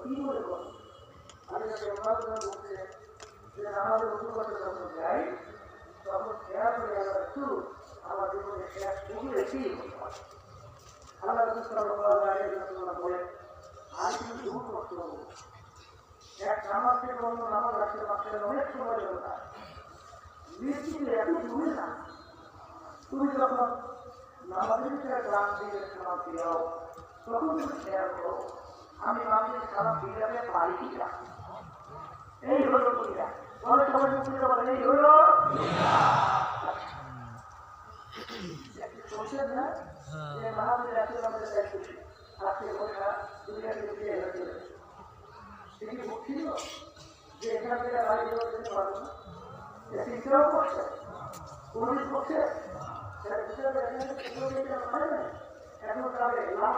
কি মনে করো? আমি বলছে যে আমাদের অনুবাদে যখন যাই তখন খেয়াল করে আমরা একটু আমার জীবনে শেষ শুরু রেখেই আল্লাহ বলে আমি কিন্তু দূর করতে হবো এক নামাজ থেকে অন্য নামাজ রাখতে পারছেন অনেক সময় দেবো না নিশ্চিত এত দূরে না তুমি যখন নামাজের ভিতরে গ্রাম দিয়ে খারাপ দিও তখন তুমি খেয়াল করো আমি নামাজের খারাপ দিয়ে পারি কিনা এই হলো দুনিয়া অনেক সময় মুক্তিতে বলেন এই হলো চলছেন না যে মাহাবীর আসলে আমাদের দায়িত্ব আজকে ওটা দুনিয়াকে দিয়ে হয়েছিল সে কি মুক্তি ছিল যে এখান থেকে বাড়ি দেওয়ার জন্য পারবো না চিন্তাও করছে পুলিশ করছে এখন তাহলে লাভ